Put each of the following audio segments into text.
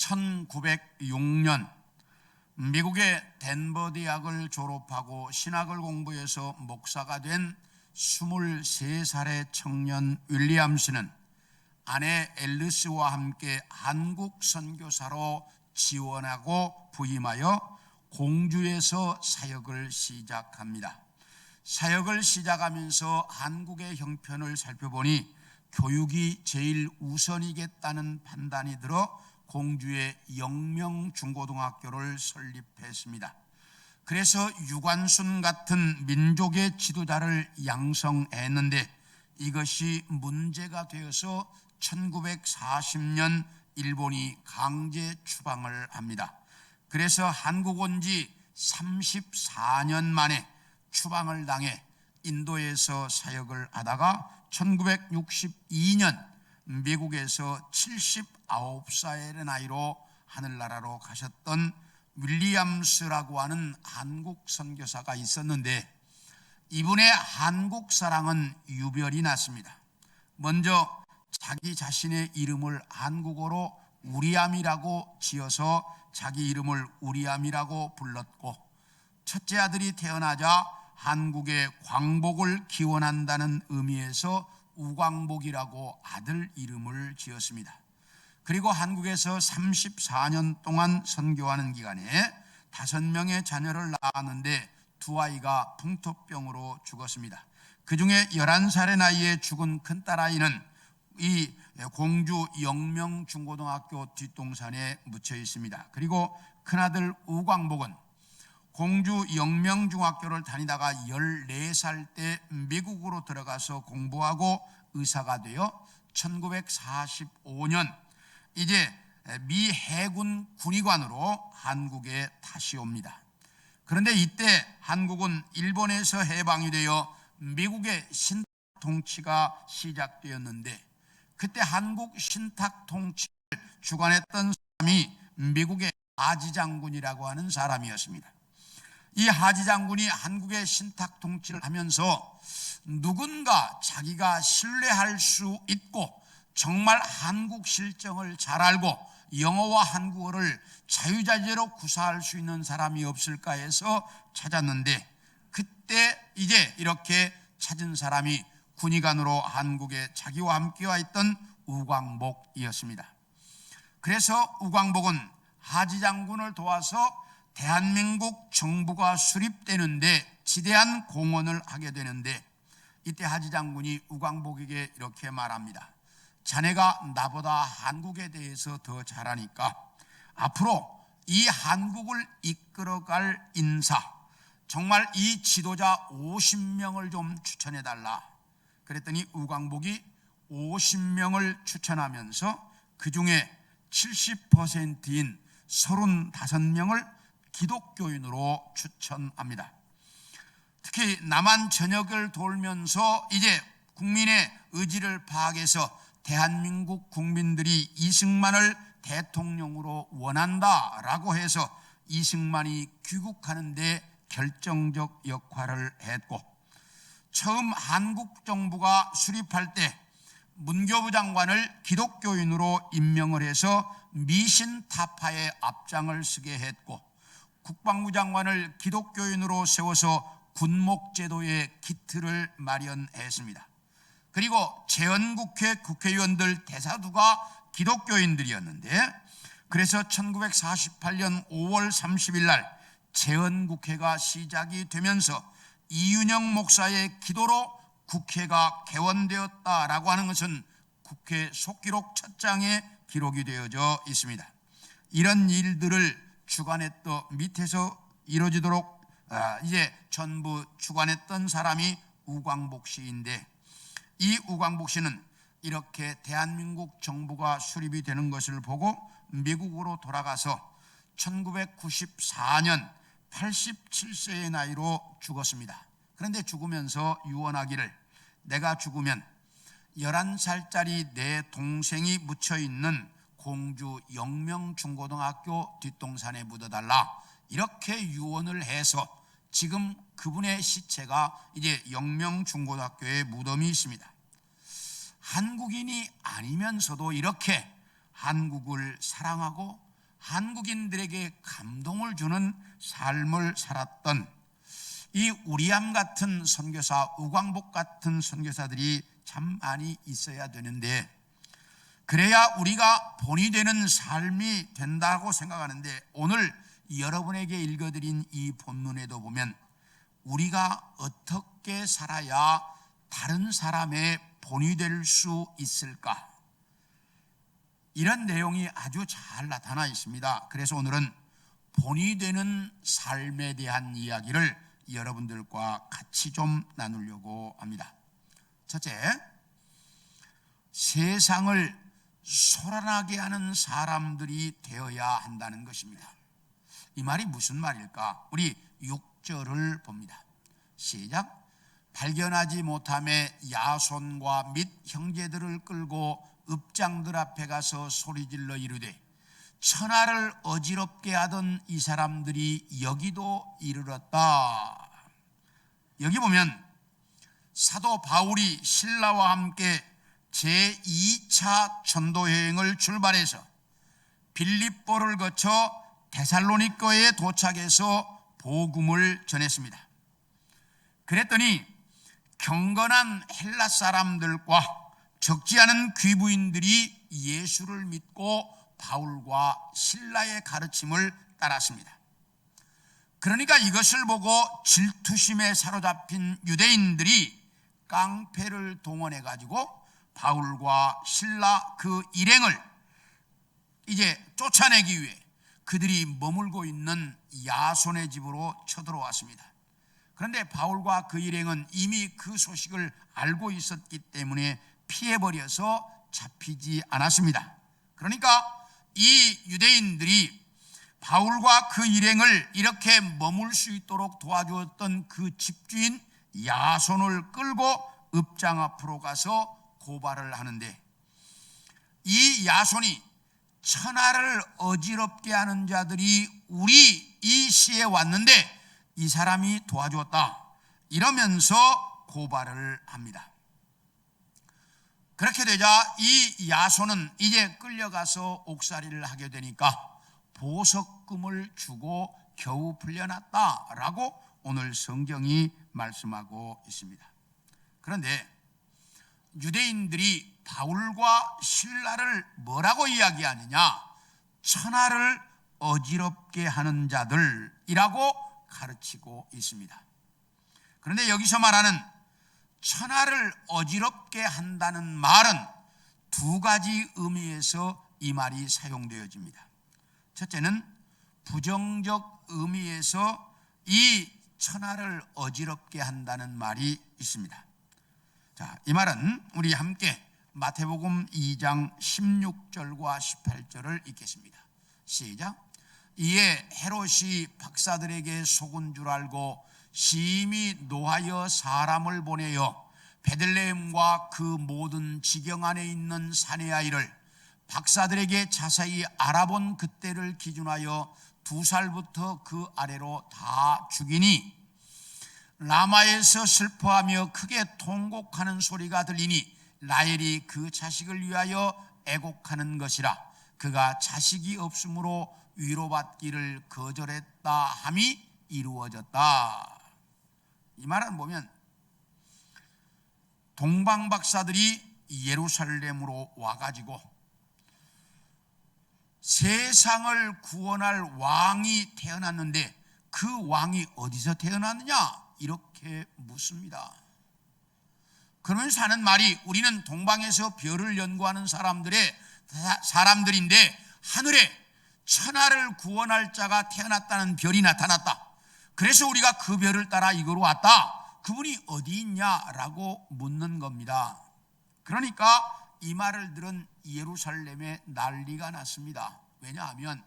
1906년 미국의 덴버 대학을 졸업하고 신학을 공부해서 목사가 된 23살의 청년 윌리엄스는 아내 앨리스와 함께 한국 선교사로 지원하고 부임하여 공주에서 사역을 시작합니다. 사역을 시작하면서 한국의 형편을 살펴보니 교육이 제일 우선이겠다는 판단이 들어 공주의 영명중고등학교를 설립했습니다. 그래서 유관순 같은 민족의 지도자를 양성했는데 이것이 문제가 되어서 1940년 일본이 강제 추방을 합니다. 그래서 한국 온 지 34년 만에 추방을 당해 인도에서 사역을 하다가 1962년 미국에서 79살의 나이로 하늘나라로 가셨던 윌리엄스라고 하는 한국 선교사가 있었는데 이분의 한국 사랑은 유별이 났습니다. 먼저 자기 자신의 이름을 한국어로 우리암이라고 지어서 자기 이름을 우리암이라고 불렀고, 첫째 아들이 태어나자 한국의 광복을 기원한다는 의미에서 우광복이라고 아들 이름을 지었습니다. 그리고 한국에서 34년 동안 선교하는 기간에 5명의 자녀를 낳았는데 2아이가 풍토병으로 죽었습니다. 그 중에 11살의 나이에 죽은 큰딸아이는 이 공주 영명중고등학교 뒷동산에 묻혀 있습니다. 그리고 큰아들 우광복은 공주 영명중학교를 다니다가 14살 때 미국으로 들어가서 공부하고 의사가 되어 1945년 이제 미 해군 군의관으로 한국에 다시 옵니다. 그런데 이때 한국은 일본에서 해방이 되어 미국의 신탁 통치가 시작되었는데 그때 한국 신탁 통치를 주관했던 사람이 미국의 하지 장군이라고 하는 사람이었습니다. 이 하지 장군이 한국의 신탁 통치를 하면서 누군가 자기가 신뢰할 수 있고 정말 한국 실정을 잘 알고 영어와 한국어를 자유자재로 구사할 수 있는 사람이 없을까 해서 찾았는데 그때 이제 이렇게 찾은 사람이 군의관으로 한국에 자기와 함께 와 있던 우광복이었습니다. 그래서 우광복은 하지 장군을 도와서 대한민국 정부가 수립되는데 지대한 공헌을 하게 되는데 이때 하지 장군이 우광복에게 이렇게 말합니다. 자네가 나보다 한국에 대해서 더 잘하니까 앞으로 이 한국을 이끌어갈 인사, 정말 이 지도자 50명을 좀 추천해달라. 그랬더니 우광복이 50명을 추천하면서 그 중에 70%인 35명을 기독교인으로 추천합니다. 특히 남한 전역을 돌면서 이제 국민의 의지를 파악해서 대한민국 국민들이 이승만을 대통령으로 원한다라고 해서 이승만이 귀국하는 데 결정적 역할을 했고, 처음 한국 정부가 수립할 때 문교부 장관을 기독교인으로 임명을 해서 미신 타파의 앞장을 서게 했고, 국방부 장관을 기독교인으로 세워서 군목제도의 기틀을 마련했습니다. 그리고 재헌국회 국회의원들 대다수가 기독교인들이었는데 그래서 1948년 5월 30일 날 재헌국회가 시작이 되면서 이윤영 목사의 기도로 국회가 개원되었다라고 하는 것은 국회 속기록 첫 장에 기록이 되어져 있습니다. 이런 일들을 주관했던 밑에서 이루어지도록 이제 전부 주관했던 사람이 우광복 씨인데 이 우광복 씨는 이렇게 대한민국 정부가 수립이 되는 것을 보고 미국으로 돌아가서 1994년 87세의 나이로 죽었습니다. 그런데 죽으면서 유언하기를 내가 죽으면 11살짜리 내 동생이 묻혀있는 공주 영명중고등학교 뒷동산에 묻어달라 이렇게 유언을 해서 지금 그분의 시체가 이제 영명중고등학교에 무덤이 있습니다. 한국인이 아니면서도 이렇게 한국을 사랑하고 한국인들에게 감동을 주는 삶을 살았던 이 우리암 같은 선교사, 우광복 같은 선교사들이 참 많이 있어야 되는데, 그래야 우리가 본이 되는 삶이 된다고 생각하는데, 오늘 여러분에게 읽어드린 이 본문에도 보면 우리가 어떻게 살아야 다른 사람의 본이 될 수 있을까, 이런 내용이 아주 잘 나타나 있습니다. 그래서 오늘은 본이 되는 삶에 대한 이야기를 여러분들과 같이 좀 나누려고 합니다. 첫째, 세상을 소란하게 하는 사람들이 되어야 한다는 것입니다. 이 말이 무슨 말일까? 우리 6절을 봅니다. 시작. 발견하지 못함에 야손과 및 형제들을 끌고 읍장들 앞에 가서 소리질러 이르되, 천하를 어지럽게 하던 이 사람들이 여기도 이르렀다. 여기 보면 사도 바울이 신라와 함께 제2차 전도여행을 출발해서 빌립보를 거쳐 데살로니가에 도착해서 복음을 전했습니다. 그랬더니 경건한 헬라 사람들과 적지 않은 귀부인들이 예수를 믿고 바울과 신라의 가르침을 따랐습니다. 그러니까 이것을 보고 질투심에 사로잡힌 유대인들이 깡패를 동원해 가지고 바울과 신라 그 일행을 이제 쫓아내기 위해 그들이 머물고 있는 야손의 집으로 쳐들어왔습니다. 그런데 바울과 그 일행은 이미 그 소식을 알고 있었기 때문에 피해버려서 잡히지 않았습니다. 그러니까 이 유대인들이 바울과 그 일행을 이렇게 머물 수 있도록 도와주었던 그 집주인 야손을 끌고 읍장 앞으로 가서 고발을 하는데, 이 야손이 천하를 어지럽게 하는 자들이 우리 이 시에 왔는데 이 사람이 도와주었다, 이러면서 고발을 합니다. 그렇게 되자 이 야손은 이제 끌려가서 옥살이를 하게 되니까 보석금을 주고 겨우 풀려났다라고 오늘 성경이 말씀하고 있습니다. 그런데 유대인들이 바울과 신라를 뭐라고 이야기하느냐? 천하를 어지럽게 하는 자들이라고 가르치고 있습니다. 그런데 여기서 말하는 천하를 어지럽게 한다는 말은 두 가지 의미에서 이 말이 사용되어집니다. 첫째는 부정적 의미에서 이 천하를 어지럽게 한다는 말이 있습니다. 자, 이 말은 우리 함께 마태복음 2장 16절과 18절을 읽겠습니다. 시작. 이에 헤롯이 박사들에게 속은 줄 알고 심히 노하여 사람을 보내어 베들레헴과 그 모든 지경 안에 있는 사내 아이를 박사들에게 자세히 알아본 그때를 기준하여 2살부터 그 아래로 다 죽이니, 라마에서 슬퍼하며 크게 통곡하는 소리가 들리니 라헬이 그 자식을 위하여 애곡하는 것이라. 그가 자식이 없으므로 위로받기를 거절했다 함이 이루어졌다. 이 말은 보면 동방박사들이 예루살렘으로 와가지고 세상을 구원할 왕이 태어났는데 그 왕이 어디서 태어났느냐? 이렇게 묻습니다. 그러면서 하는 말이, 우리는 동방에서 별을 연구하는 사람들인데 하늘에 천하를 구원할 자가 태어났다는 별이 나타났다. 그래서 우리가 그 별을 따라 이거로 왔다. 그분이 어디 있냐라고 묻는 겁니다. 그러니까 이 말을 들은 예루살렘에 난리가 났습니다. 왜냐하면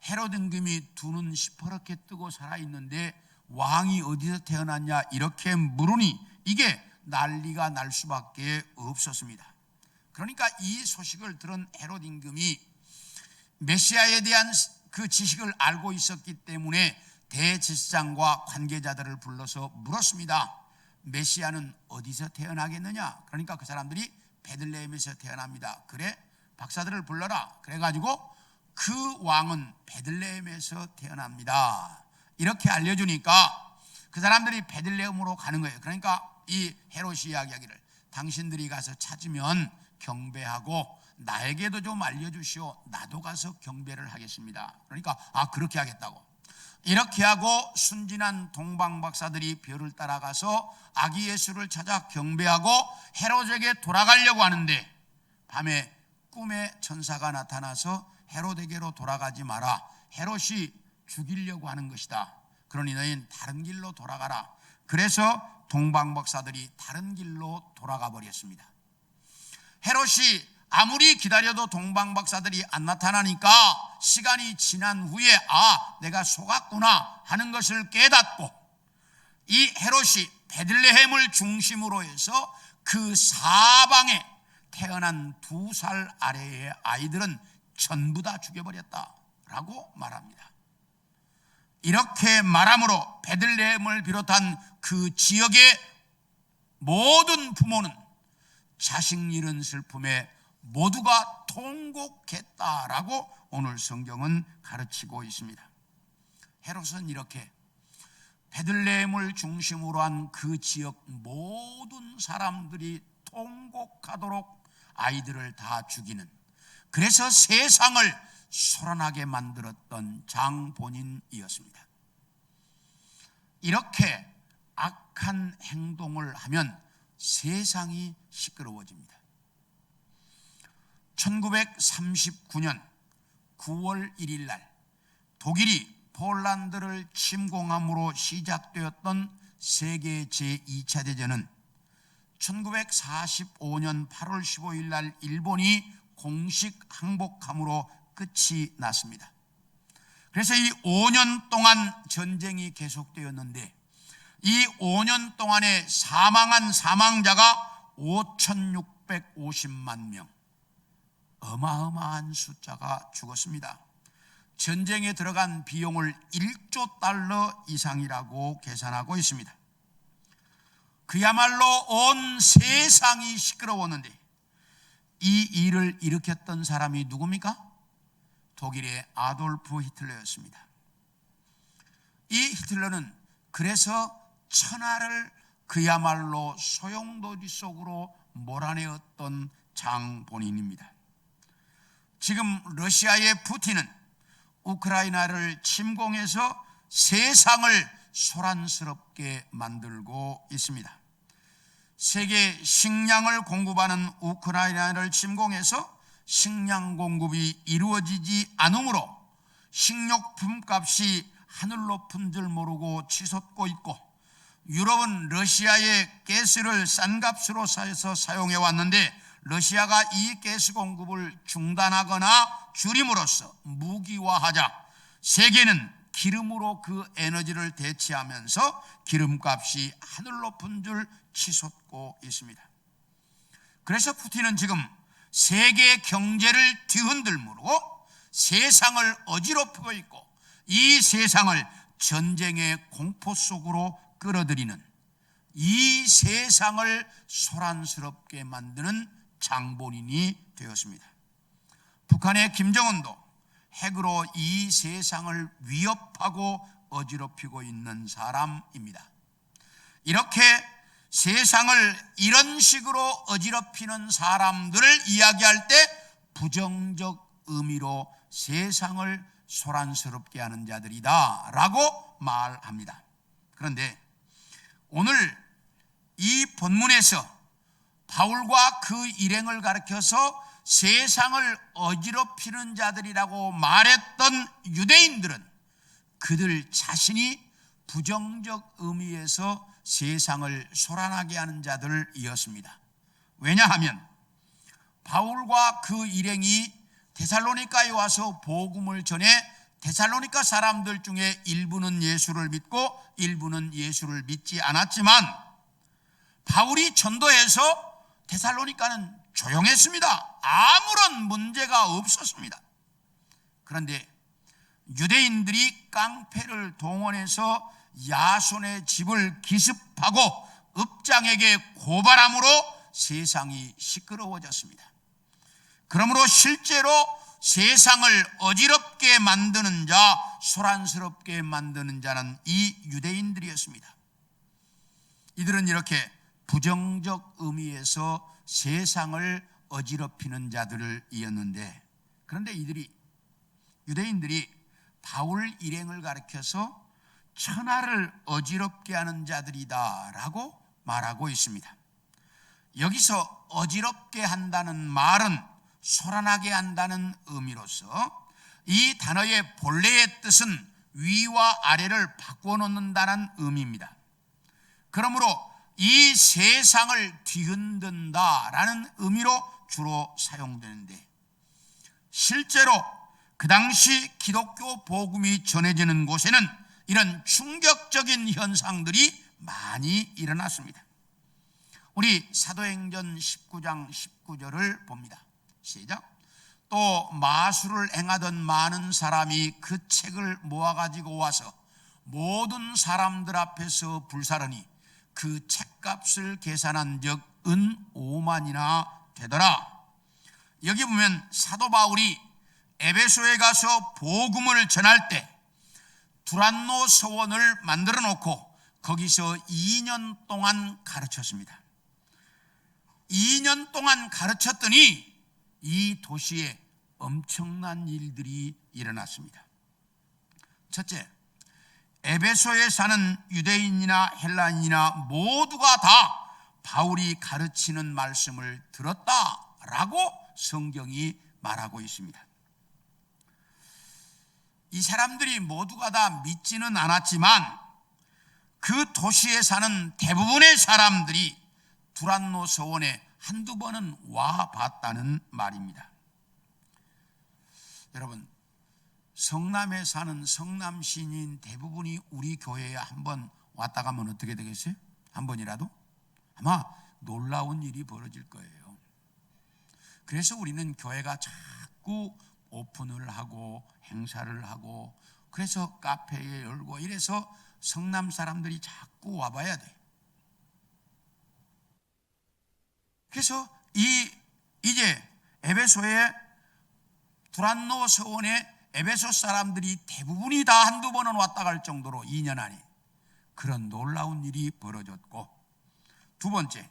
헤롯 임금이 두 눈 시퍼렇게 뜨고 살아있는데 왕이 어디서 태어났냐 이렇게 물으니 이게 난리가 날 수밖에 없었습니다. 그러니까 이 소식을 들은 헤롯 임금이 메시아에 대한 그 지식을 알고 있었기 때문에 대제사장과 관계자들을 불러서 물었습니다. 메시아는 어디서 태어나겠느냐? 그러니까 그 사람들이 베들레헴에서 태어납니다. 그래, 박사들을 불러라. 그래가지고 그 왕은 베들레헴에서 태어납니다. 이렇게 알려주니까 그 사람들이 베들레헴으로 가는 거예요. 그러니까 이 헤롯이 이야기하기를 당신들이 가서 찾으면 경배하고 나에게도 좀 알려주시오. 나도 가서 경배를 하겠습니다. 그러니까 그렇게 하겠다고. 이렇게 하고 순진한 동방박사들이 별을 따라가서 아기 예수를 찾아 경배하고 헤롯에게 돌아가려고 하는데 밤에 꿈에 천사가 나타나서 헤롯에게로 돌아가지 마라. 헤롯이 죽이려고 하는 것이다. 그러니 너희는 다른 길로 돌아가라. 그래서 동방박사들이 다른 길로 돌아가 버렸습니다. 헤롯이 아무리 기다려도 동방박사들이 안 나타나니까 시간이 지난 후에 내가 속았구나 하는 것을 깨닫고 이 헤롯이 베들레헴을 중심으로 해서 그 사방에 태어난 2살 아래의 아이들은 전부 다 죽여버렸다라고 말합니다. 이렇게 말함으로 베들레헴을 비롯한 그 지역의 모든 부모는 자식 잃은 슬픔에 모두가 통곡했다라고 오늘 성경은 가르치고 있습니다. 헤롯은 이렇게 베들레헴을 중심으로 한 그 지역 모든 사람들이 통곡하도록 아이들을 다 죽이는, 그래서 세상을 소란하게 만들었던 장본인이었습니다. 이렇게 악한 행동을 하면 세상이 시끄러워집니다. 1939년 9월 1일 날 독일이 폴란드를 침공함으로 시작되었던 세계 제2차 대전은 1945년 8월 15일 날 일본이 공식 항복함으로 끝이 났습니다. 그래서 이 5년 동안 전쟁이 계속되었는데 이 5년 동안에 사망한 사망자가 5,650만 명, 어마어마한 숫자가 죽었습니다. 전쟁에 들어간 비용을 1조 달러 이상이라고 계산하고 있습니다. 그야말로 온 세상이 시끄러웠는데 이 일을 일으켰던 사람이 누굽니까? 독일의 아돌프 히틀러였습니다. 이 히틀러는 그래서 천하를 그야말로 소용돌이 속으로 몰아내었던 장본인입니다. 지금 러시아의 푸틴은 우크라이나를 침공해서 세상을 소란스럽게 만들고 있습니다. 세계 식량을 공급하는 우크라이나를 침공해서 식량 공급이 이루어지지 않으므로 식료품 값이 하늘 높은 줄 모르고 치솟고 있고, 유럽은 러시아의 가스를 싼 값으로 사서 사용해 왔는데 러시아가 이 가스 공급을 중단하거나 줄임으로써 무기화하자 세계는 기름으로 그 에너지를 대체하면서 기름값이 하늘 높은 줄 치솟고 있습니다. 그래서 푸틴은 지금 세계 경제를 뒤흔들므로 세상을 어지럽히고 있고 이 세상을 전쟁의 공포 속으로 끌어들이는, 이 세상을 소란스럽게 만드는 장본인이 되었습니다. 북한의 김정은도 핵으로 이 세상을 위협하고 어지럽히고 있는 사람입니다. 이렇게 세상을 이런 식으로 어지럽히는 사람들을 이야기할 때 부정적 의미로 세상을 소란스럽게 하는 자들이다 라고 말합니다. 그런데 오늘 이 본문에서 바울과 그 일행을 가리켜서 세상을 어지럽히는 자들이라고 말했던 유대인들은 그들 자신이 부정적 의미에서 세상을 소란하게 하는 자들이었습니다. 왜냐하면 바울과 그 일행이 데살로니가에 와서 복음을 전해 데살로니가 사람들 중에 일부는 예수를 믿고 일부는 예수를 믿지 않았지만 바울이 전도해서 데살로니가는 조용했습니다. 아무런 문제가 없었습니다. 그런데 유대인들이 깡패를 동원해서 야손의 집을 기습하고 읍장에게 고발함으로 세상이 시끄러워졌습니다. 그러므로 실제로 세상을 어지럽게 만드는 자, 소란스럽게 만드는 자는 이 유대인들이었습니다. 이들은 이렇게 부정적 의미에서 세상을 어지럽히는 자들을 이었는데, 그런데 유대인들이 바울 일행을 가리켜서 천하를 어지럽게 하는 자들이다 라고 말하고 있습니다. 여기서 어지럽게 한다는 말은 소란하게 한다는 의미로서 이 단어의 본래의 뜻은 위와 아래를 바꾸어 놓는다는 의미입니다. 그러므로 이 세상을 뒤흔든다라는 의미로 주로 사용되는데, 실제로 그 당시 기독교 복음이 전해지는 곳에는 이런 충격적인 현상들이 많이 일어났습니다. 우리 사도행전 19장 19절을 봅니다. 시작. 또 마술을 행하던 많은 사람이 그 책을 모아가지고 와서 모든 사람들 앞에서 불사르니 그 책값을 계산한 적 은 5만이나 되더라. 여기 보면 사도 바울이 에베소에 가서 복음을 전할 때 두란노 서원을 만들어 놓고 거기서 2년 동안 가르쳤습니다. 2년 동안 가르쳤더니 이 도시에 엄청난 일들이 일어났습니다. 첫째, 에베소에 사는 유대인이나 헬라인이나 모두가 다 바울이 가르치는 말씀을 들었다라고 성경이 말하고 있습니다. 이 사람들이 모두가 다 믿지는 않았지만 그 도시에 사는 대부분의 사람들이 두란노 서원에 한두 번은 와 봤다는 말입니다. 여러분, 성남에 사는 성남 시민 대부분이 우리 교회에 한번 왔다 가면 어떻게 되겠어요? 한 번이라도? 아마 놀라운 일이 벌어질 거예요. 그래서 우리는 교회가 자꾸 오픈을 하고 행사를 하고, 그래서 카페에 열고 이래서 성남 사람들이 자꾸 와봐야 돼. 그래서 이제 에베소의 두란노 서원에 에베소 사람들이 대부분이 다 한두 번은 왔다 갈 정도로 2년 안에 그런 놀라운 일이 벌어졌고, 두 번째,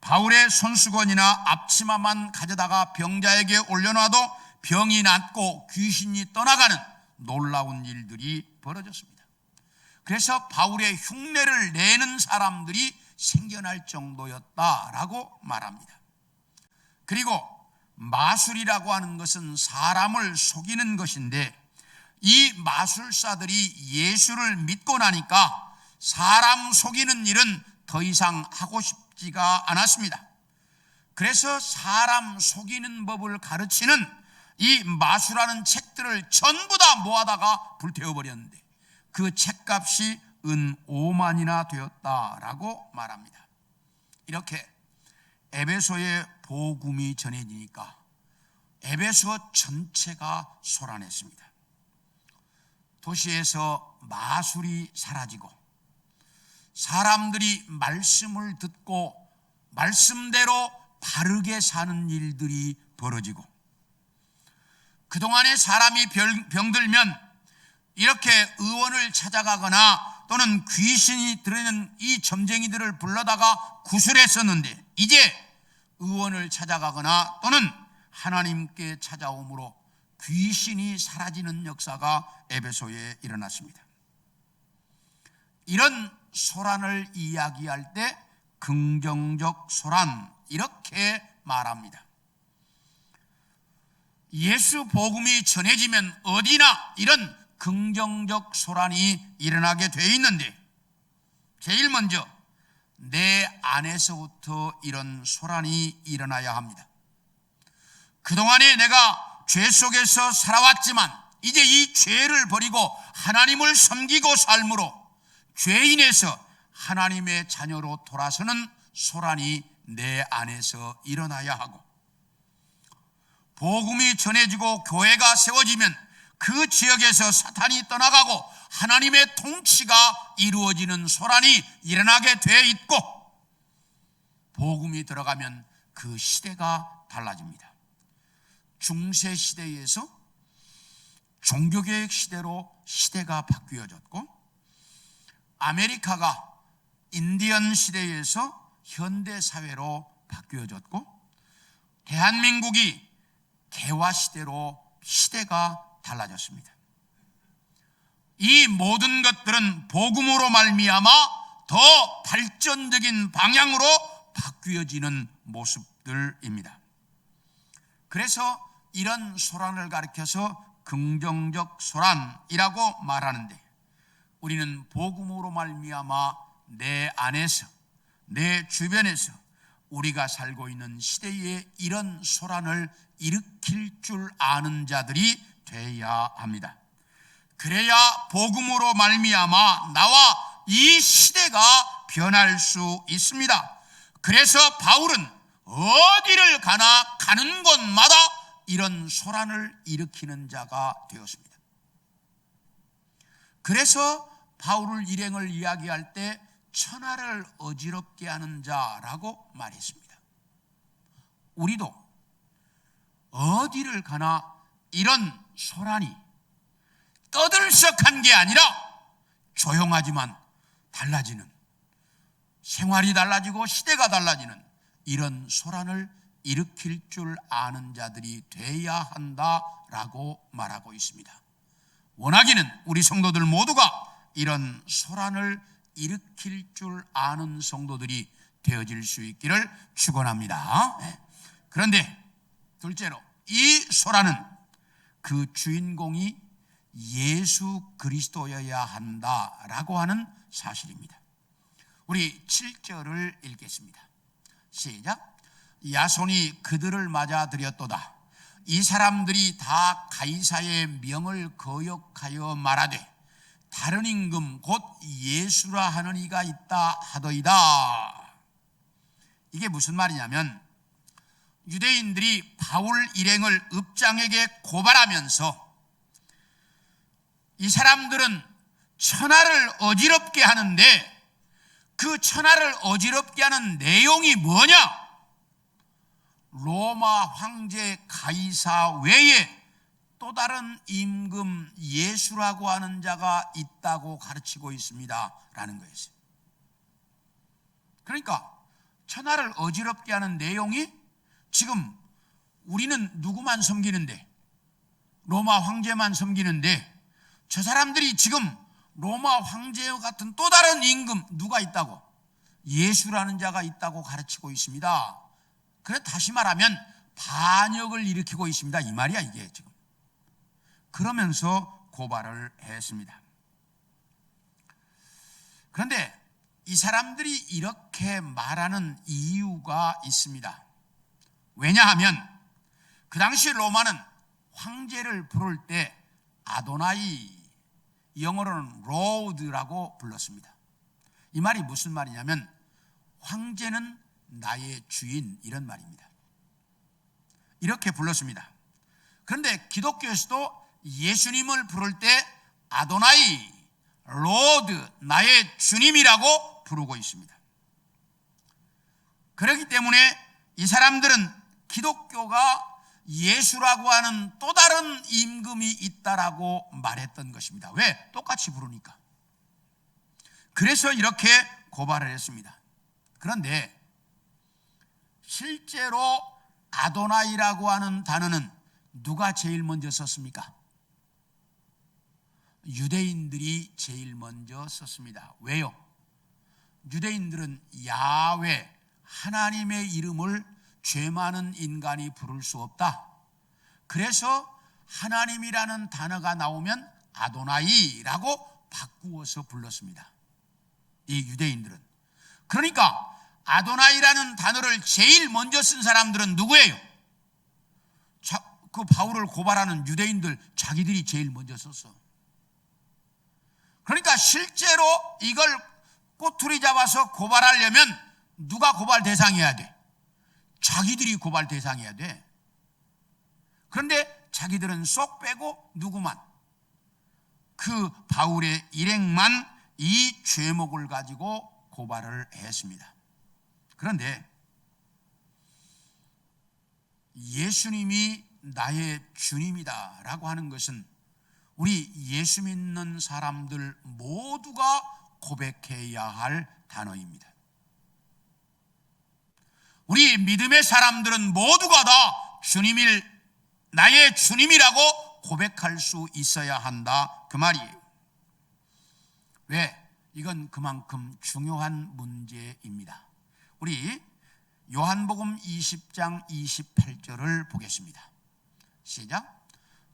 바울의 손수건이나 앞치마만 가져다가 병자에게 올려놔도 병이 낫고 귀신이 떠나가는 놀라운 일들이 벌어졌습니다. 그래서 바울의 흉내를 내는 사람들이 생겨날 정도였다라고 말합니다. 그리고 마술이라고 하는 것은 사람을 속이는 것인데, 이 마술사들이 예수를 믿고 나니까 사람 속이는 일은 더 이상 하고 싶지가 않았습니다. 그래서 사람 속이는 법을 가르치는 이 마술하는 책들을 전부 다 모아다가 불태워버렸는데 그 책값이 은 5만이나 되었다라고 말합니다. 이렇게 에베소의 복음이 전해지니까 에베소 전체가 소란했습니다. 도시에서 마술이 사라지고 사람들이 말씀을 듣고 말씀대로 바르게 사는 일들이 벌어지고, 그동안에 사람이 병들면 이렇게 의원을 찾아가거나 또는 귀신이 들어있는 이 점쟁이들을 불러다가 구술했었는데, 이제 의원을 찾아가거나 또는 하나님께 찾아옴으로 귀신이 사라지는 역사가 에베소에 일어났습니다. 이런 소란을 이야기할 때 긍정적 소란, 이렇게 말합니다. 예수 복음이 전해지면 어디나 이런 긍정적 소란이 일어나게 되어 있는데, 제일 먼저 내 안에서부터 이런 소란이 일어나야 합니다. 그동안에 내가 죄 속에서 살아왔지만 이제 이 죄를 버리고 하나님을 섬기고 삶으로 죄인에서 하나님의 자녀로 돌아서는 소란이 내 안에서 일어나야 하고, 복음이 전해지고 교회가 세워지면 그 지역에서 사탄이 떠나가고 하나님의 통치가 이루어지는 소란이 일어나게 돼 있고, 복음이 들어가면 그 시대가 달라집니다. 중세 시대에서 종교개혁 시대로 시대가 바뀌어졌고, 아메리카가 인디언 시대에서 현대사회로 바뀌어졌고, 대한민국이 개화시대로 시대가 달라졌습니다. 이 모든 것들은 복음으로 말미암아 더 발전적인 방향으로 바뀌어지는 모습들입니다. 그래서 이런 소란을 가리켜서 긍정적 소란이라고 말하는데, 우리는 복음으로 말미암아 내 안에서, 내 주변에서 우리가 살고 있는 시대에 이런 소란을 일으킬 줄 아는 자들이 되어야 합니다. 그래야 복음으로 말미암아 나와 이 시대가 변할 수 있습니다. 그래서 바울은 어디를 가나 가는 곳마다 이런 소란을 일으키는 자가 되었습니다. 그래서 바울을 일행을 이야기할 때 천하를 어지럽게 하는 자라고 말했습니다. 우리도 어디를 가나 이런 소란이 떠들썩한 게 아니라 조용하지만 달라지는, 생활이 달라지고 시대가 달라지는 이런 소란을 일으킬 줄 아는 자들이 돼야 한다라고 말하고 있습니다. 원하기는 우리 성도들 모두가 이런 소란을 일으킬 줄 아는 성도들이 되어질 수 있기를 축원합니다. 그런데 둘째로, 이 소란은 그 주인공이 예수 그리스도여야 한다라고 하는 사실입니다. 우리 7절을 읽겠습니다. 시작. 야손이 그들을 맞아들였도다. 이 사람들이 다 가이사의 명을 거역하여 말하되 다른 임금 곧 예수라 하는 이가 있다 하더이다. 이게 무슨 말이냐면, 유대인들이 바울 일행을 읍장에게 고발하면서 이 사람들은 천하를 어지럽게 하는데, 그 천하를 어지럽게 하는 내용이 뭐냐? 로마 황제 가이사 외에 또 다른 임금 예수라고 하는 자가 있다고 가르치고 있습니다 라는 거였어요. 그러니까 천하를 어지럽게 하는 내용이, 지금 우리는 누구만 섬기는데, 로마 황제만 섬기는데, 저 사람들이 지금 로마 황제와 같은 또 다른 임금 누가 있다고? 예수라는 자가 있다고 가르치고 있습니다. 그래, 다시 말하면 반역을 일으키고 있습니다 이 말이야 이게 지금. 그러면서 고발을 했습니다. 그런데 이 사람들이 이렇게 말하는 이유가 있습니다. 왜냐하면 그 당시 로마는 황제를 부를 때 아도나이, 영어로는 로드라고 불렀습니다. 이 말이 무슨 말이냐면, 황제는 나의 주인, 이런 말입니다. 이렇게 불렀습니다. 그런데 기독교에서도 예수님을 부를 때 아도나이, 로드, 나의 주님이라고 부르고 있습니다. 그렇기 때문에 이 사람들은 기독교가 예수라고 하는 또 다른 임금이 있다라고 말했던 것입니다. 왜? 똑같이 부르니까. 그래서 이렇게 고발을 했습니다. 그런데 실제로 아도나이라고 하는 단어는 누가 제일 먼저 썼습니까? 유대인들이 제일 먼저 썼습니다. 왜요? 유대인들은 야훼, 하나님의 이름을 죄 많은 인간이 부를 수 없다. 그래서 하나님이라는 단어가 나오면 아도나이라고 바꾸어서 불렀습니다, 이 유대인들은. 그러니까 아도나이라는 단어를 제일 먼저 쓴 사람들은 누구예요? 그 바울을 고발하는 유대인들 자기들이 제일 먼저 썼어. 그러니까 실제로 이걸 꼬투리 잡아서 고발하려면 누가 고발 대상이어야 돼? 자기들이 고발 대상이어야 돼. 그런데 자기들은 쏙 빼고 누구만? 그 바울의 일행만 이 죄목을 가지고 고발을 했습니다. 그런데 예수님이 나의 주님이다 라고 하는 것은 우리 예수 믿는 사람들 모두가 고백해야 할 단어입니다. 우리 믿음의 사람들은 모두가 다 나의 주님이라고 고백할 수 있어야 한다 그 말이에요. 왜? 이건 그만큼 중요한 문제입니다. 우리 요한복음 20장 28절을 보겠습니다. 시작.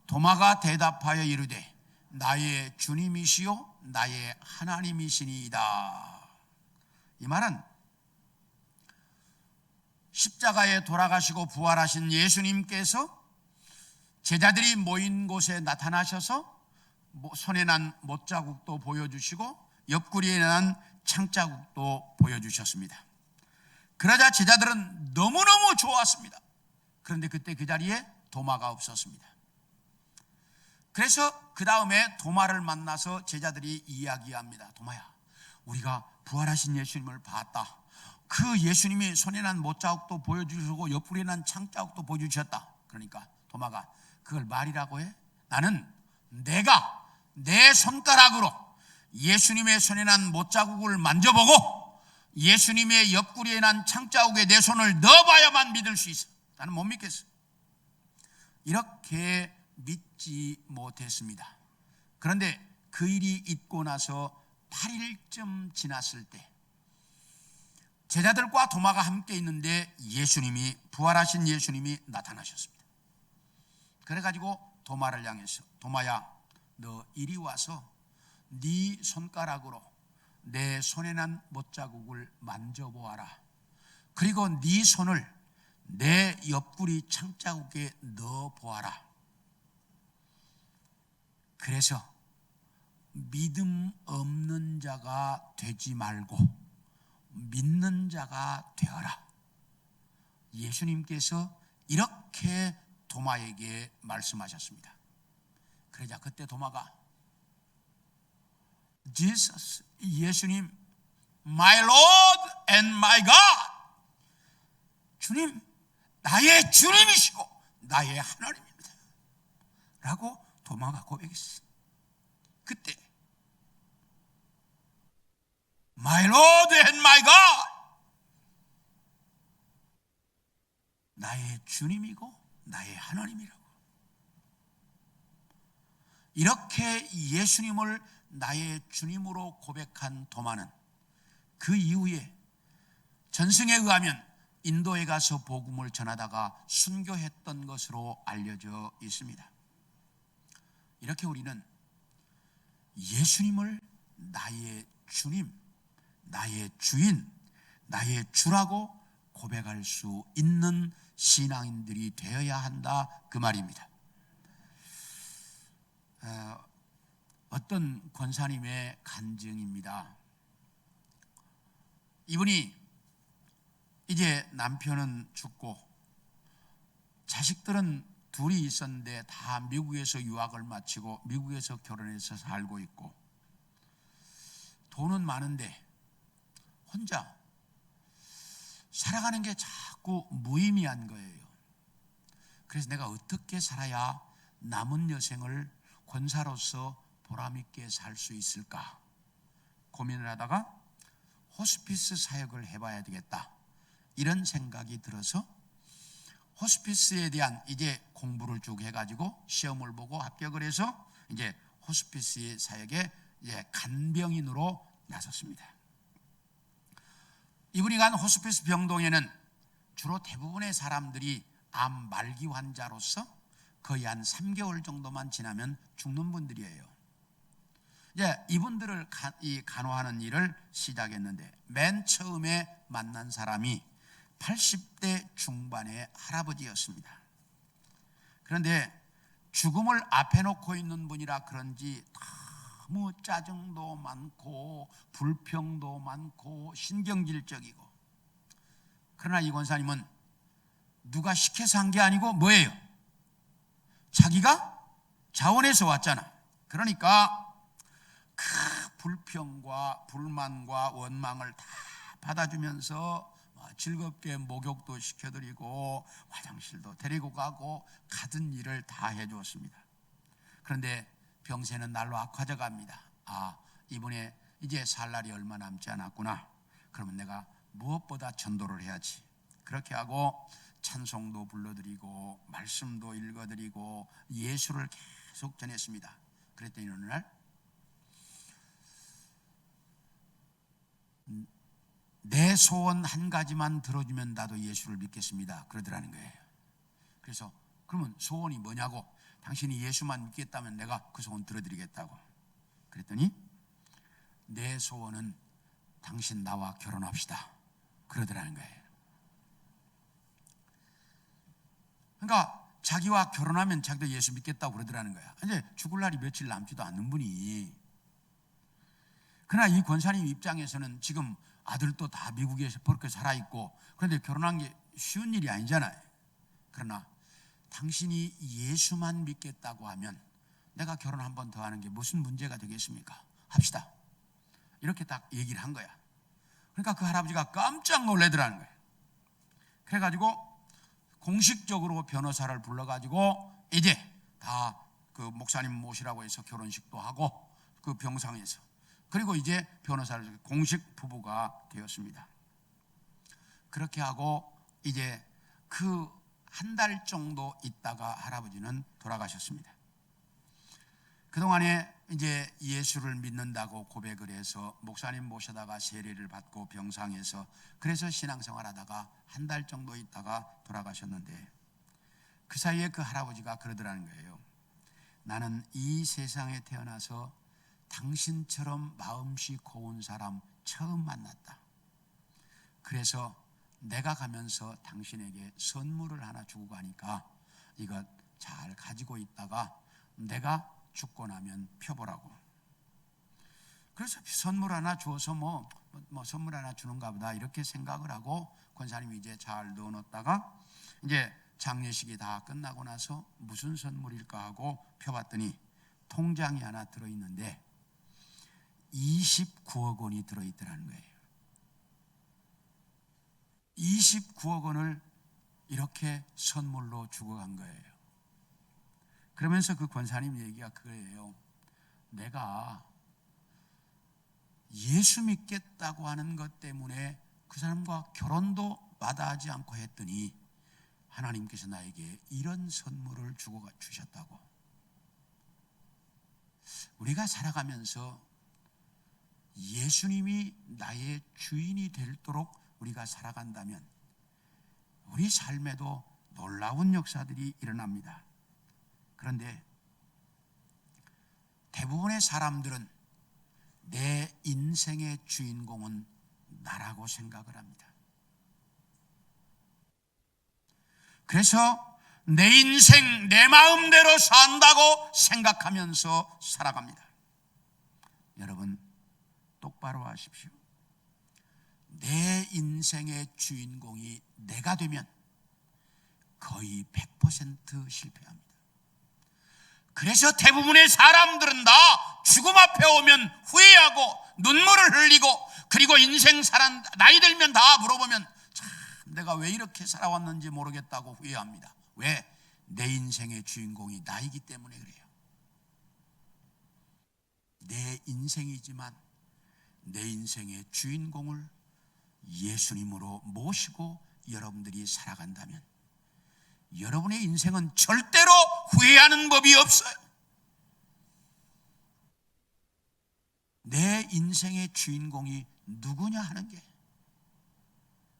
도마가 대답하여 이르되 나의 주님이시요 나의 하나님이시니이다. 이 말은 십자가에 돌아가시고 부활하신 예수님께서 제자들이 모인 곳에 나타나셔서 손에 난 못자국도 보여주시고 옆구리에 난 창자국도 보여주셨습니다. 그러자 제자들은 너무너무 좋았습니다. 그런데 그때 그 자리에 도마가 없었습니다. 그래서 그 다음에 도마를 만나서 제자들이 이야기합니다. 도마야, 우리가 부활하신 예수님을 봤다. 그 예수님이 손에 난 못자국도 보여주시고 옆구리에 난 창자국도 보여주셨다. 그러니까 도마가 그걸 말이라고 해? 나는 내가 내 손가락으로 예수님의 손에 난 못자국을 만져보고 예수님의 옆구리에 난 창자국에 내 손을 넣어봐야만 믿을 수 있어. 나는 못 믿겠어. 이렇게 믿지 못했습니다. 그런데 그 일이 있고 나서 8일쯤 지났을 때 제자들과 도마가 함께 있는데 부활하신 예수님이 나타나셨습니다. 그래가지고 도마를 향해서 도마야, 너 이리 와서 네 손가락으로 내 손에 난 못자국을 만져보아라. 그리고 네 손을 내 옆구리 창자국에 넣어보아라. 그래서 믿음 없는 자가 되지 말고 믿는 자가 되어라. 예수님께서 이렇게 도마에게 말씀하셨습니다. 그러자 그때 도마가 Jesus, 예수님, My Lord and my God, 주님, 나의 주님이시고 나의 하나님입니다 라고 도마가 고백했어. 그때 My Lord and my God, 나의 주님이고 나의 하나님이라고. 이렇게 예수님을 나의 주님으로 고백한 도마는 그 이후에 전승에 의하면 인도에 가서 복음을 전하다가 순교했던 것으로 알려져 있습니다. 이렇게 우리는 예수님을 나의 주님, 나의 주인, 나의 주라고 고백할 수 있는 신앙인들이 되어야 한다 그 말입니다. 어떤 권사님의 간증입니다. 이분이 이제 남편은 죽고 자식들은 둘이 있었는데 다 미국에서 유학을 마치고 미국에서 결혼해서 살고 있고 돈은 많은데 혼자 살아가는 게 자꾸 무의미한 거예요. 그래서 내가 어떻게 살아야 남은 여생을 권사로서 보람있게 살 수 있을까 고민을 하다가 호스피스 사역을 해봐야 되겠다 이런 생각이 들어서 호스피스에 대한 이제 공부를 쭉 해가지고 시험을 보고 합격을 해서 이제 호스피스 사역에 이제 간병인으로 나섰습니다. 이분이 간 호스피스 병동에는 주로 대부분의 사람들이 암 말기 환자로서 거의 한 3개월 정도만 지나면 죽는 분들이에요. 이제 이분들을 간호하는 일을 시작했는데 맨 처음에 만난 사람이 80대 중반의 할아버지였습니다. 그런데 죽음을 앞에 놓고 있는 분이라 그런지 너무 짜증도 많고 불평도 많고 신경질적이고, 그러나 이 권사님은 누가 시켜서 한 게 아니고 뭐예요? 자기가 자원해서 왔잖아. 그러니까 그 불평과 불만과 원망을 다 받아주면서 즐겁게 목욕도 시켜드리고 화장실도 데리고 가고 가든 일을 다 해주었습니다. 그런데 병세는 날로 악화져 갑니다. 이번에 이제 살 날이 얼마 남지 않았구나. 그러면 내가 무엇보다 전도를 해야지. 그렇게 하고 찬송도 불러드리고 말씀도 읽어드리고 예수를 계속 전했습니다. 그랬더니 어느 날 내 소원 한 가지만 들어주면 나도 예수를 믿겠습니다. 그러더라는 거예요. 그래서 그러면 소원이 뭐냐고. 당신이 예수만 믿겠다면 내가 그 소원 들어드리겠다고. 그랬더니 내 소원은 당신 나와 결혼합시다. 그러더라는 거예요. 그러니까 자기와 결혼하면 자기도 예수 믿겠다고 그러더라는 거야. 이제 죽을 날이 며칠 남지도 않는 분이. 그러나 이 권사님 입장에서는 지금 아들도 다 미국에서 그렇게 살아있고, 그런데 결혼한 게 쉬운 일이 아니잖아요. 그러나 당신이 예수만 믿겠다고 하면 내가 결혼 한 번 더 하는 게 무슨 문제가 되겠습니까? 합시다. 이렇게 딱 얘기를 한 거야. 그러니까 그 할아버지가 깜짝 놀라더라는 거예요. 그래가지고 공식적으로 변호사를 불러가지고 이제 다 그 목사님 모시라고 해서 결혼식도 하고 그 병상에서, 그리고 이제 변호사를 공식 부부가 되었습니다. 그렇게 하고 이제 그 한 달 정도 있다가 할아버지는 돌아가셨습니다. 그동안에 이제 예수를 믿는다고 고백을 해서 목사님 모셔다가 세례를 받고 병상에서 그래서 신앙생활 하다가 한 달 정도 있다가 돌아가셨는데, 그 사이에 그 할아버지가 그러더라는 거예요. 나는 이 세상에 태어나서 당신처럼 마음씨 고운 사람 처음 만났다. 그래서 내가 가면서 당신에게 선물을 하나 주고 가니까 이것 잘 가지고 있다가 내가 죽고 나면 펴보라고. 그래서 선물 하나 주어서 뭐 선물 하나 주는가 보다 이렇게 생각을 하고 권사님이 이제 잘 넣어놓다가 이제 장례식이 다 끝나고 나서 무슨 선물일까 하고 펴봤더니 통장이 하나 들어있는데 29억 원이 들어있더라는 거예요. 29억 원을 이렇게 선물로 주고 간 거예요. 그러면서 그 권사님 얘기가 그거예요. 내가 예수 믿겠다고 하는 것 때문에 그 사람과 결혼도 마다하지 않고 했더니 하나님께서 나에게 이런 선물을 주셨다고. 우리가 살아가면서 예수님이 나의 주인이 되도록 우리가 살아간다면 우리 삶에도 놀라운 역사들이 일어납니다. 그런데 대부분의 사람들은 내 인생의 주인공은 나라고 생각을 합니다. 그래서 내 인생 내 마음대로 산다고 생각하면서 살아갑니다. 여러분 똑바로 하십시오. 내 인생의 주인공이 내가 되면 거의 100% 실패합니다. 그래서 대부분의 사람들은 다 죽음 앞에 오면 후회하고 눈물을 흘리고, 그리고 인생 나이 들면 다 물어보면 참 내가 왜 이렇게 살아왔는지 모르겠다고 후회합니다. 왜? 내 인생의 주인공이 나이기 때문에 그래요. 내 인생이지만 내 인생의 주인공을 예수님으로 모시고 여러분들이 살아간다면 여러분의 인생은 절대로 후회하는 법이 없어요. 내 인생의 주인공이 누구냐 하는 게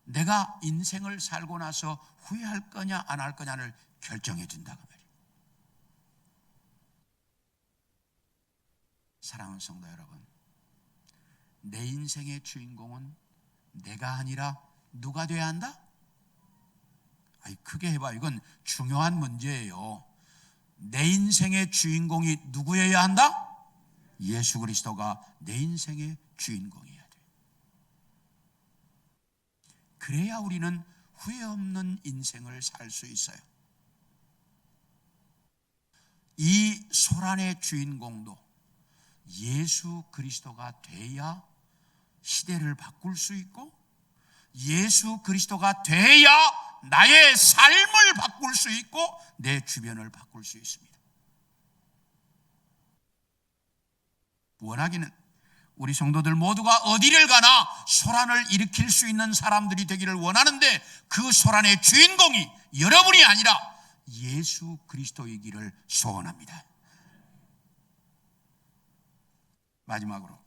내가 인생을 살고 나서 후회할 거냐 안 할 거냐를 결정해 준다고 말이에요. 사랑하는 성도 여러분, 내 인생의 주인공은 내가 아니라 누가 돼야 한다? 크게 해봐. 이건 중요한 문제예요. 내 인생의 주인공이 누구여야 한다? 예수 그리스도가 내 인생의 주인공이어야 돼. 그래야 우리는 후회 없는 인생을 살 수 있어요. 이 소란의 주인공도 예수 그리스도가 돼야 시대를 바꿀 수 있고 예수 그리스도가 돼야 나의 삶을 바꿀 수 있고 내 주변을 바꿀 수 있습니다. 원하기는 우리 성도들 모두가 어디를 가나 소란을 일으킬 수 있는 사람들이 되기를 원하는데 그 소란의 주인공이 여러분이 아니라 예수 그리스도이기를 소원합니다. 마지막으로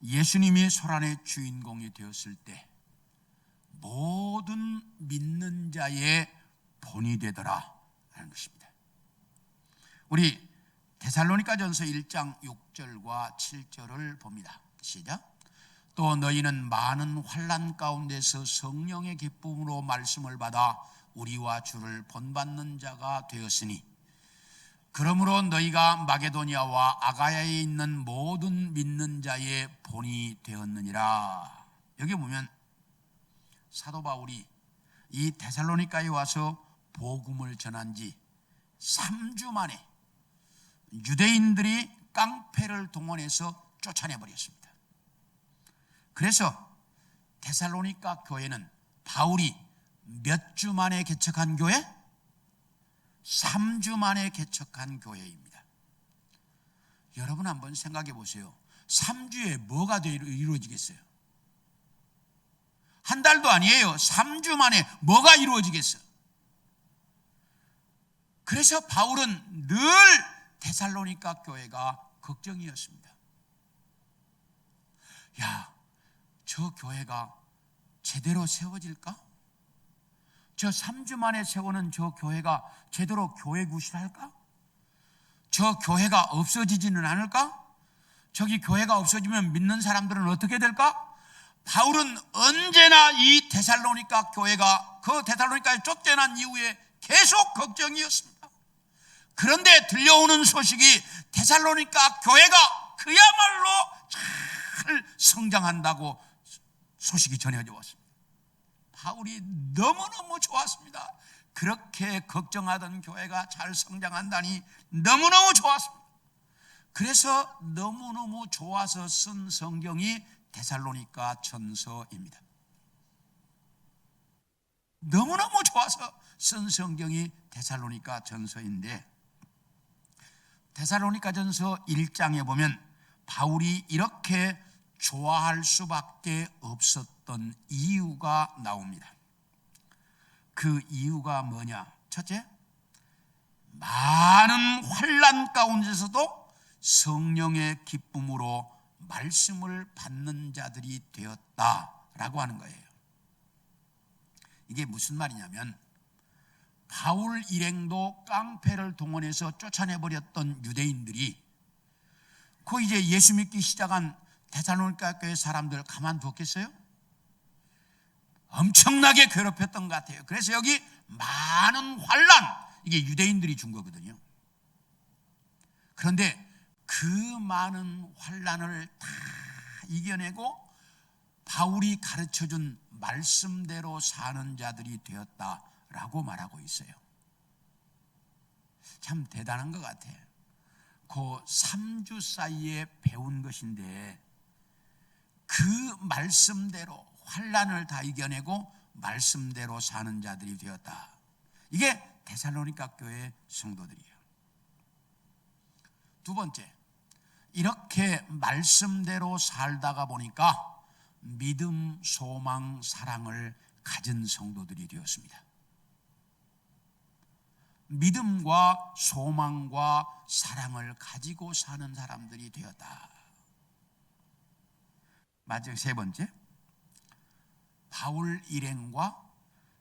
예수님이 소란의 주인공이 되었을 때 모든 믿는 자의 본이 되더라 하는 것입니다. 우리 데살로니가전서 1장 6절과 7절을 봅니다. 시작. 또 너희는 많은 환난 가운데서 성령의 기쁨으로 말씀을 받아 우리와 주를 본받는 자가 되었으니 그러므로 너희가 마게도니아와 아가야에 있는 모든 믿는 자의 본이 되었느니라. 여기 보면 사도 바울이 이 데살로니가에 와서 복음을 전한 지 3주 만에 유대인들이 깡패를 동원해서 쫓아내버렸습니다. 그래서 데살로니가 교회는 바울이 몇 주 만에 개척한 교회? 3주 만에 개척한 교회입니다. 여러분 한번 생각해 보세요. 3주에 뭐가 이루어지겠어요? 한 달도 아니에요. 3주 만에 뭐가 이루어지겠어요? 그래서 바울은 늘 데살로니가 교회가 걱정이었습니다. 야, 저 교회가 제대로 세워질까? 저 3주 만에 세우는 저 교회가 제대로 교회 구실할까? 저 교회가 없어지지는 않을까? 저기 교회가 없어지면 믿는 사람들은 어떻게 될까? 바울은 언제나 이 데살로니가 교회가 그 데살로니가에 쫓겨난 이후에 계속 걱정이었습니다. 그런데 들려오는 소식이 데살로니가 교회가 그야말로 잘 성장한다고 소식이 전해져 왔습니다. 바울이 너무너무 좋았습니다. 그렇게 걱정하던 교회가 잘 성장한다니 너무너무 좋았습니다. 그래서 너무너무 좋아서 쓴 성경이 데살로니가 전서입니다. 너무너무 좋아서 쓴 성경이 데살로니가 전서인데 데살로니가 전서 1장에 보면 바울이 이렇게 좋아할 수밖에 없었던 이유가 나옵니다. 그 이유가 뭐냐? 첫째, 많은 환난 가운데서도 성령의 기쁨으로 말씀을 받는 자들이 되었다라고 하는 거예요. 이게 무슨 말이냐면 바울 일행도 깡패를 동원해서 쫓아내버렸던 유대인들이 그 이제 예수 믿기 시작한 데살로니가 교회 사람들 가만두었겠어요? 엄청나게 괴롭혔던 것 같아요. 그래서 여기 많은 환난, 이게 유대인들이 준 거거든요. 그런데 그 많은 환난을 다 이겨내고 바울이 가르쳐준 말씀대로 사는 자들이 되었다라고 말하고 있어요. 참 대단한 것 같아요. 그 3주 사이에 배운 것인데 그 말씀대로 환난을 다 이겨내고 말씀대로 사는 자들이 되었다. 이게 데살로니가 교회 성도들이에요. 두 번째, 이렇게 말씀대로 살다가 보니까 믿음, 소망, 사랑을 가진 성도들이 되었습니다. 믿음과 소망과 사랑을 가지고 사는 사람들이 되었다. 마지막 세 번째, 바울 일행과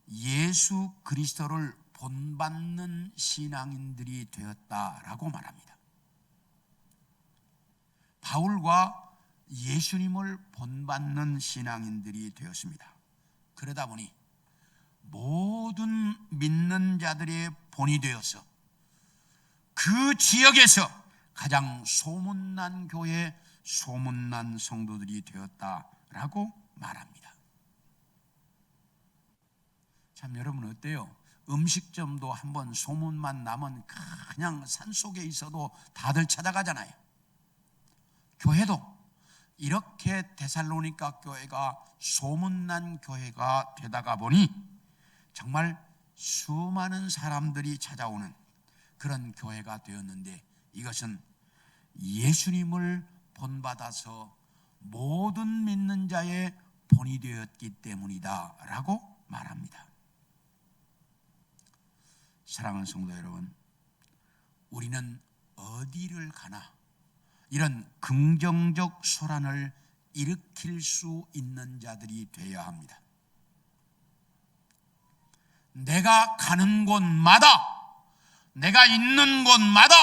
예수 그리스도를 본받는 신앙인들이 되었다라고 말합니다. 바울과 예수님을 본받는 신앙인들이 되었습니다. 그러다 보니 모든 믿는 자들의 본이 되어서 그 지역에서 가장 소문난 교회, 소문난 성도들이 되었다라고 말합니다. 참 여러분 어때요? 음식점도 한번 소문만 나면 그냥 산속에 있어도 다들 찾아가잖아요. 교회도 이렇게 데살로니가 교회가 소문난 교회가 되다가 보니 정말 수많은 사람들이 찾아오는 그런 교회가 되었는데, 이것은 예수님을 본받아서 모든 믿는 자의 본이 되었기 때문이다 라고 말합니다. 사랑하는 성도 여러분, 우리는 어디를 가나 이런 긍정적 소란을 일으킬 수 있는 자들이 되어야 합니다. 내가 가는 곳마다, 내가 있는 곳마다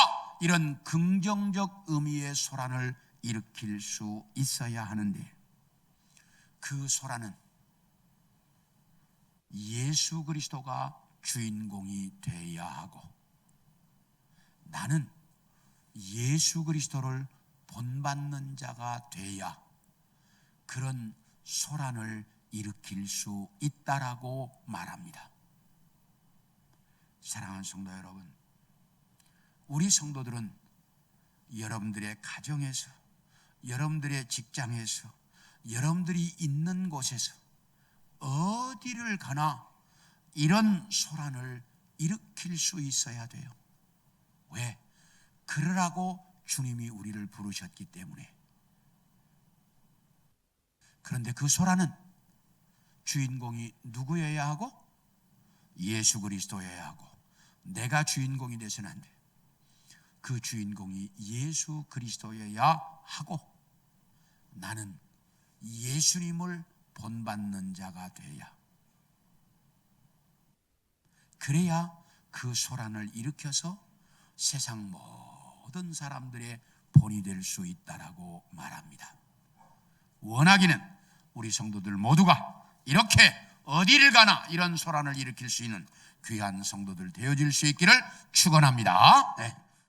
이런 긍정적 의미의 소란을 일으킬 수 있어야 하는데, 그 소란은 예수 그리스도가 주인공이 되어야 하고, 나는 예수 그리스도를 본받는 자가 돼야 그런 소란을 일으킬 수 있다라고 말합니다. 사랑하는 성도 여러분, 우리 성도들은 여러분들의 가정에서, 여러분들의 직장에서, 여러분들이 있는 곳에서 어디를 가나 이런 소란을 일으킬 수 있어야 돼요. 왜? 그러라고 주님이 우리를 부르셨기 때문에. 그런데 그 소란은 주인공이 누구여야 하고? 예수 그리스도여야 하고, 내가 주인공이 돼서는 안 돼. 그 주인공이 예수 그리스도여야 하고, 나는 예수님을 본받는 자가 돼야, 그래야 그 소란을 일으켜서 세상 모든 사람들의 본이 될 수 있다라고 말합니다. 원하기는 우리 성도들 모두가 이렇게 어디를 가나 이런 소란을 일으킬 수 있는 귀한 성도들 되어질 수 있기를 축원합니다. 네.